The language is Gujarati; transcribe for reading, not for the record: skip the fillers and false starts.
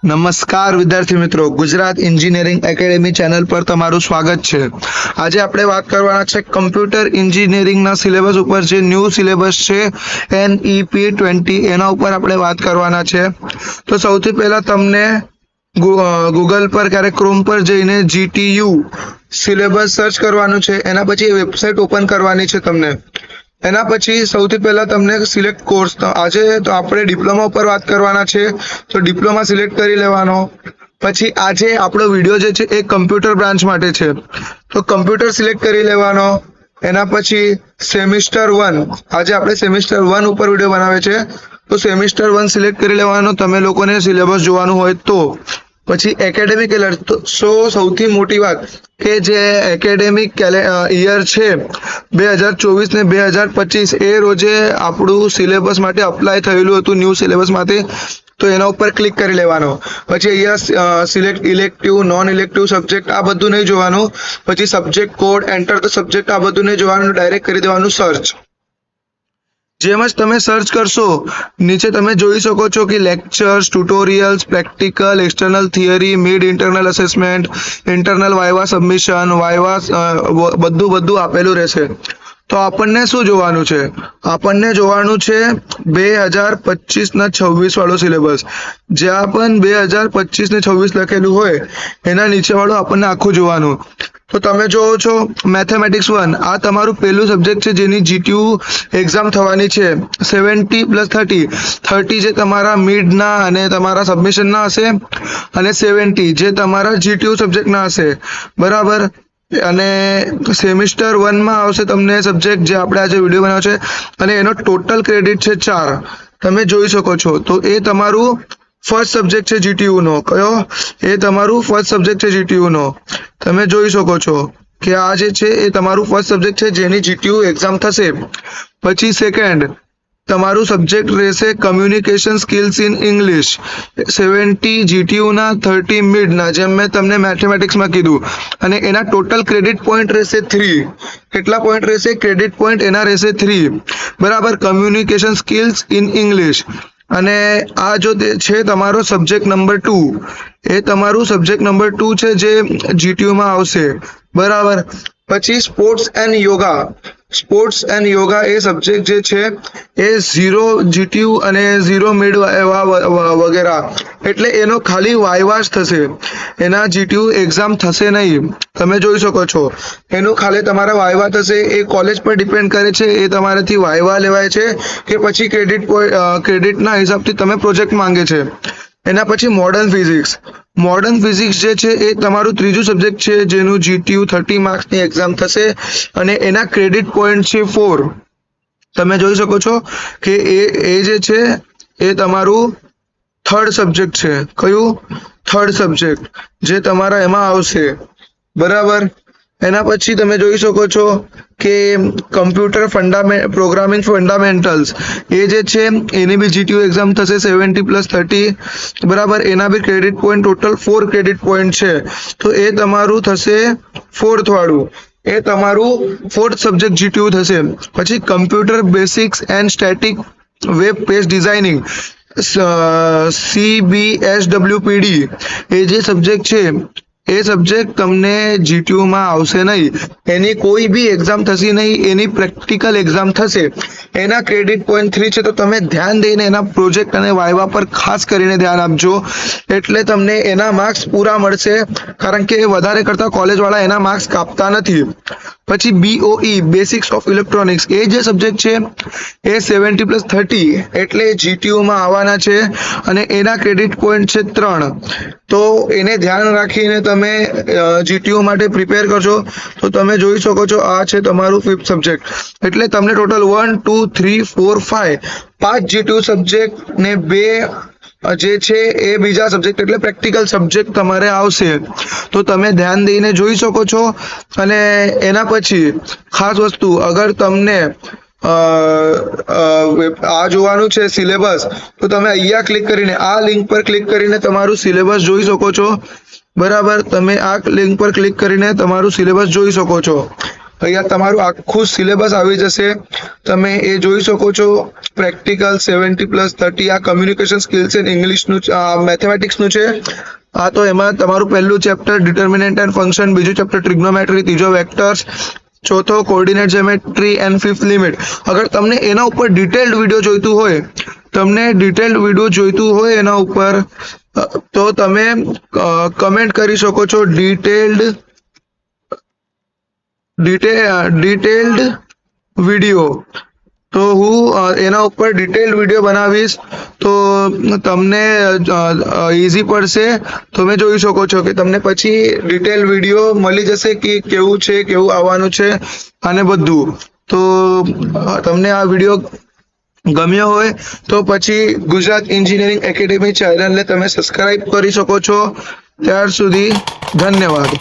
નમસ્કાર વિદ્યાર્થી મિત્રો, ગુજરાત એન્જિનિયરિંગ એકેડેમી ચેનલ પર તમારું સ્વાગત છે। આજે આપણે વાત કરવાના છે કમ્પ્યુટર એન્જિનિયરિંગના સિલેબસ ઉપર, જે ન્યૂ સિલેબસ છે NEP 20, એના ઉપર આપણે વાત કરવાના છે। તો સૌથી પહેલા તમને ગૂગલ પર ક્યારે ક્રોમ પર જઈને GTU સિલેબસ સર્ચ કરવાનું છે, એના પછી વેબસાઇટ ઓપન કરવાની છે તમને। એના પછી સૌથી પહેલા તમને સિલેક્ટ કોર્સ, આજે તો આપણે ડિપ્લોમા ઉપર વાત કરવાના છે, તો ડિપ્લોમા સિલેક્ટ કરી લેવાનો। પછી આજે આપણો વિડીયો જે છે એ કમ્પ્યુટર બ્રાન્ચ માટે છે, તો કમ્પ્યુટર સિલેક્ટ કરી લેવાનો। એના પછી સેમિસ્ટર 1, આજે આપણે સેમિસ્ટર 1 ઉપર વિડીયો બનાવે છે, તો સેમિસ્ટર 1 સિલેક્ટ કરી લેવાનો તમે લોકોને સિલેબસ જોવાનું હોય તો। પછી એકેડેમિક યર, તો સૌથી મોટી વાત કે જે એકેડેમિક યર છે 2024 ને 2025, એ રોજે આપણું સિલેબસ માટે અપ્લાય થયેલું હતું ન્યૂ સિલેબસમાંથી, તો એના ઉપર ક્લિક કરી લેવાનો। પછી અહીંયા select elective, non elective subject, આ બધું નહીં જોવાનું। પછી subject code, enter the subject, આ બધું નહીં જોવાનું, ડાયરેક્ટ કરી દેવાનું સર્ચ। જેમ જ તમે સર્ચ કરશો, નીચે તમે જોઈ શકો છો કે lectures, tutorials, practical, external theory, mid internal assessment, internal viva submission, viva બધું આપેલું રહેશે। તો આપણને શું જોવાનું છે? આપણને જોવાનું છે 2025 ના 26 વાળો સિલેબસ। જ્યાં પણ 2025 ને 26 લખેલું હોય એના નીચે વાળું આપણને આખું જોવાનું। તો તમે જોવો છો મેથેમેટિક્સ 1, આ તમારું પહેલું સબ્જેક્ટ છે જેની GTU એક્ઝામ થવાની છે। 70+30 જે તમારા મિડના અને તમારા સબમિશનના હશે, અને 70 જે તમારા GTU સબ્જેક્ટના હશે, બરાબર। અને સેમિસ્ટર 1 માં આવશે તમને સબ્જેક્ટ જે આપણે આજે વિડીયો બનાવ્યો છે, અને એનો ટોટલ ક્રેડિટ છે 4, તમે જોઈ શકો છો। તો એ તમારું ફર્સ્ટ સબ્જેક્ટ છે GTU નો। કયો? એ તમારું ફર્સ્ટ સબ્જેક્ટ છે GTU નો, તમે જોઈ શકો છો કે આ જે છે એ તમારું ફર્સ્ટ સબ્જેક્ટ છે જેની GTU એક્ઝામ થશે। પછી સેકન્ડ તમારું સબ્જેક્ટ રહેશે communication skills in English, 70 GTU ના, 30 મિડના, જેમ મેં તમને મેથેમેટિક્સમાં કીધું, અને એના ટોટલ ક્રેડિટ પોઈન્ટ રહેશે 3। કેટલા પોઈન્ટ રહેશે? ક્રેડિટ પોઈન્ટ એના રહેશે 3, બરાબર। કમ્યુનિકેશન સ્કિલ્સ ઇન ઇંગ્લિશ, અને આ જો છે તમારો સબ્જેક્ટ નંબર 2, એ તમારું સબ્જેક્ટ નંબર 2 છે જે GTU માં આવશે, બરાબર। પછી sports and yoga, sports and yoga A subject જે છે એ 0 GTU અને 0 મિડ વગેરે, એટલે એનો ખાલી વાઇવા જ થશે, એના GTU એક્ઝામ થશે નહીં, તમે જોઈ શકો છો। એનું ખાલી તમારા વાઇવા થશે, એ કોલેજ પર ડિપેન્ડ કરે છે, એ તમારાથી વાઇવા લેવાય છે કે પછી ક્રેડિટના હિસાબથી તમે પ્રોજેક્ટ માંગે છે। એના પછી મોડર્ન ફિઝિક્સ, મોડર્ન ફિઝિક્સ જે છે એ તમારું ત્રીજું સબ્જેક્ટ છે જેનું GTU 30 માર્ક્સની એક્ઝામ થશે, અને એના ક્રેડિટ પોઈન્ટ છે 4, તમે જોઈ શકો છો કે એ જે છે એ તમારું થર્ડ સબ્જેક્ટ છે। કયું? થર્ડ સબ્જેક્ટ જે તમારા એમાં આવશે, બરાબર। એના પછી તમે જોઈ શકો છો કે કમ્પ્યુટર પ્રોગ્રામિંગ ફંડામેન્ટલ્સ, એ જે છે એની બી GTU એક્ઝામ થશે 70+30, બરાબર। એના બી credit point total 4 credit point છે, તો એ તમારું થશે 4th વાળું, એ તમારું 4th સબ્જેક્ટ GTU થશે। પછી computer basics and static web page designing, CBSWPD, એ જે સબ્જેક્ટ છે એ સબ્જેક્ટ તમને GTU માં આવશે નહીં, એની કોઈ બી એક્ઝામ થશે નહીં, એની પ્રેક્ટિકલ એક્ઝામ થશે, એના ક્રેડિટ પોઈન્ટ 3 છે। તો તમે ધ્યાન દઈને એના પ્રોજેક્ટ અને વાઇવા પર ખાસ કરીને ધ્યાન આપજો, એટલે તમને એના માર્ક્સ પૂરા મળશે, કારણ કે વધારે કરતા કોલેજવાળા એના માર્ક્સ કાપતા નથી। પછી BOE બેસિક્સ ઓફ ઇલેક્ટ્રોનિક્સ, એ જે સબ્જેક્ટ છે એ 70+30 એટલે GTU માં આવવાના છે, અને એના ક્રેડિટ પોઈન્ટ છે 3, તો એને ધ્યાન રાખીને તમે GTU માટે પ્રિપેર કરજો। તો તમે જોઈ શકો છો આ છે તમારું 5th સબ્જેક્ટ, એટલે તમને ટોટલ 1 2 3 4 5 GTU સબ્જેક્ટ ને 2 જે છે એ બીજા સબ્જેક્ટ એટલે પ્રેક્ટિકલ સબ્જેક્ટ તમારે આવશે, તો તમે ધ્યાન દઈને જોઈ શકો છો। અને એના પછી ખાસ વસ્તુ, અગર તમને આ જોવાનું છે સિલેબસ, તો તમે અહીંયા ક્લિક કરીને આ લિંક પર ક્લિક કરીને તમારું સિલેબસ જોઈ શકો છો, બરાબર। તમે આ લિંક પર ક્લિક કરીને તમારું સિલેબસ જોઈ શકો છો। અહીંયા તમારું આખું સિલેબસ આવી જશે, તમે એ જોઈ શકો છો. પ્રેક્ટિકલ 70+30 આ કમ્યુનિકેશન સ્કિલ્સ એન્ડ ઇંગ્લિશનું મેથેમેટિક્સનું છે. આ તો એમાં તમારું પહેલું ચેપ્ટર ડિટર્મિનન્ટ એન્ડ ફંક્શન, બીજું ચેપ્ટર ટ્રિગ્નોમેટ્રી, ત્રીજો વેક્ટર્સ, ચોથો coordinate geometry and fifth limit. અગર તમને એના ઉપર ડિટેલ્ડ વિડીયો જોઈતું હોય એના ઉપર તો તમે કમેન્ટ કરી શકો છો ડિટેલ્ડ વિડીયો. તો હું એના ઉપર ડિટેલ્ડ વિડીયો બનાવીશ તો તમને ઇઝી પડશે. તમે જોઈ શકો છો કે તમને પછી ડિટેલ વિડીયો મળી જશે કે કેવું છે, કેવું આવવાનું છે અને બધું. તો તમને આ વિડીયો ગમ્યો હોય તો પછી ગુજરાત એન્જિનિયરિંગ એકેડેમી ચેનલને તમે સબસ્ક્રાઇબ કરી શકો છો. ત્યાર સુધી ધન્યવાદ.